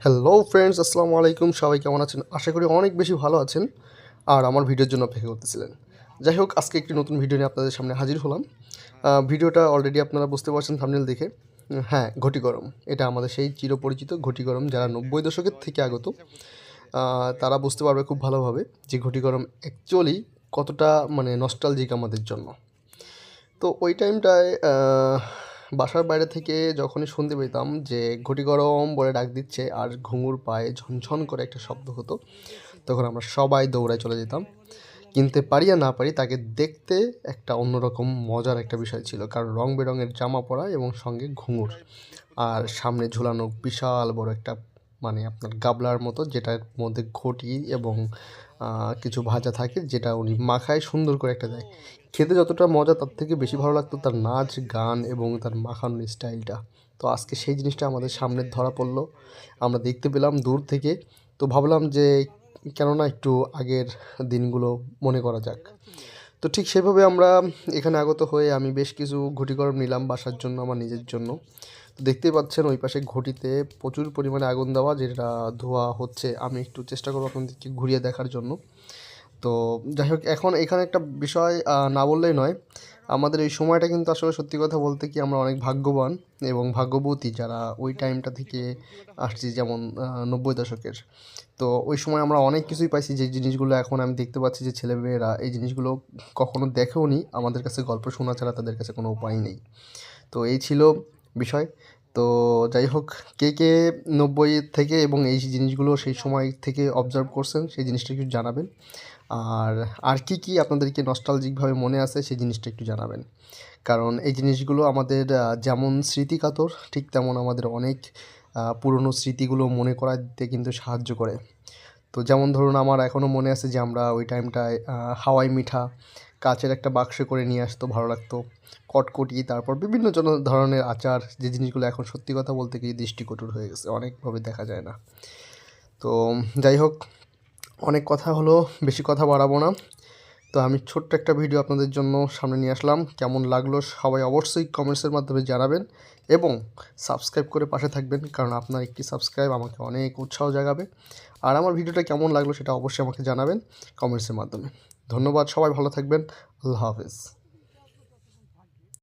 Hello friends, আসসালামু আলাইকুম। সবাই কেমন আছেন? আশা করি অনেক বেশি ভালো আছেন আর আমার ভিডিওর জন্য অপেক্ষা করতেছিলেন। যাই হোক, আজকে একটি নতুন ভিডিও নিয়ে আপনাদের সামনে হাজির হলাম। ভিডিওটা অলরেডি আপনারা বুঝতে পারছেন থাম্বনেল দেখে। হ্যাঁ, ঘটি গরম। এটা আমাদের সেই চিরপরিচিত ঘটি গরম, যারা ৯০ দশকের থেকে আগত তারা বুঝতে পারবে খুব ভালোভাবে যে ঘটি গরম অ্যাকচুয়ালি কতটা মানে নস্টালজিক আমাদের জন্য। তো ওই টাইমটায় বাসার বাইরে থেকে যখনই শুনতে পেতাম যে ঘটি গরম বলে ডাক দিচ্ছে আর ঘুঙুর পায়ে ঝনঝন করে একটা শব্দ হতো, তখন আমরা সবাই দৌড়ায় চলে যেতাম। কিনতে পারি আর না পারি, তাকে দেখতে একটা অন্যরকম মজার একটা বিষয় ছিল, কারণ রং বেরঙের জামা পরা এবং সঙ্গে ঘুঙুর আর সামনে ঝুলানো বিশাল বড় একটা মানে আপনার গাবলার মতো, যেটার মধ্যে ঘটি এবং কিছু ভাজা থাকে, যেটা উনি মাখায় সুন্দর করে একটা দেয়। খেতে যতটা মজা, তার থেকে বেশি ভালো লাগতো তার নাচ গান এবং তার মাখানোর স্টাইলটা। তো আজকে সেই জিনিসটা আমাদের সামনে ধরা পড়লো, আমরা দেখতে পেলাম দূর থেকে। তো ভাবলাম যে কেননা একটু আগের দিনগুলো মনে করা যাক। তো ঠিক সেভাবে আমরা এখানে আগত হয়ে আমি বেশ কিছু ঘটি গরম নিলাম বাসার জন্য, আমার নিজের জন্য। তো দেখতেই পাচ্ছেন ওই পাশে ঘটিতে প্রচুর পরিমাণে আগুন দেওয়া, যেটা ধোয়া হচ্ছে। আমি একটু চেষ্টা করবো আপনাদেরকে ঘুরিয়ে দেখার জন্য। তো যাই হোক, এখন এখানে একটা বিষয় না বললেই নয়। আমাদের এই সময়টা কিন্তু আসলে সত্যি কথা বলতে কি আমরা অনেক ভাগ্যবান এবং ভাগ্যবতী, যারা ওই টাইমটা থেকে আসছি, যেমন ৯০ দশকের। তো ওই সময় আমরা অনেক কিছুই পাইছি, যে জিনিসগুলো এখন আমি দেখতে পাচ্ছি যে ছেলেমেয়েরা এই জিনিসগুলো কখনো দেখেও নি। আমাদের কাছে গল্প শোনা ছাড়া তাদের কাছে কোনো উপায় নেই। তো এই ছিল বিষয়। তো যাই হোক, কে ৯০ থেকে এবং এই জিনিসগুলো সেই সময় থেকে অবজার্ভ করছেন, সেই জিনিসটা একটু জানাবেন। আর কী আপনাদেরকে নস্টালজিকভাবে মনে আছে সেই জিনিসটা একটু জানাবেন। কারণ এই জিনিসগুলো আমাদের যেমন স্মৃতিকাতর, ঠিক তেমন আমাদের অনেক পুরনো স্মৃতিগুলো মনে করাতে কিন্তু সাহায্য করে। তো যেমন ধরুন, আমার এখনও মনে আছে যে আমরা ওই টাইমটায় হাওয়াই মিঠা কাচের একটা বাক্সে করে নিয়ে আসতো, ভালো লাগতো। কটকটি, তারপর বিভিন্ন ধরনের আচার, যে জিনিসগুলো এখন সত্যি কথা বলতে গিয়ে দৃষ্টিকটুর হয়ে গেছে, অনেকভাবে দেখা যায় না। তো যাই হোক, অনেক কথা হলো, বেশি কথা বাড়াবো না। তো আমি ছোট্ট একটা ভিডিও আপনাদের জন্য সামনে নিয়ে আসলাম। কেমন লাগলো সবাই অবশ্যই কমেন্টসের মাধ্যমে জানাবেন এবং সাবস্ক্রাইব করে পাশে থাকবেন, কারণ আপনার একটি সাবস্ক্রাইব আমাকে অনেক উৎসাহ জাগাবে। আর আমার ভিডিওটা কেমন লাগলো সেটা অবশ্যই আমাকে জানাবেন কমেন্টসের মাধ্যমে। ধন্যবাদ, সবাই ভালো থাকবেন। আল্লাহ হাফেজ।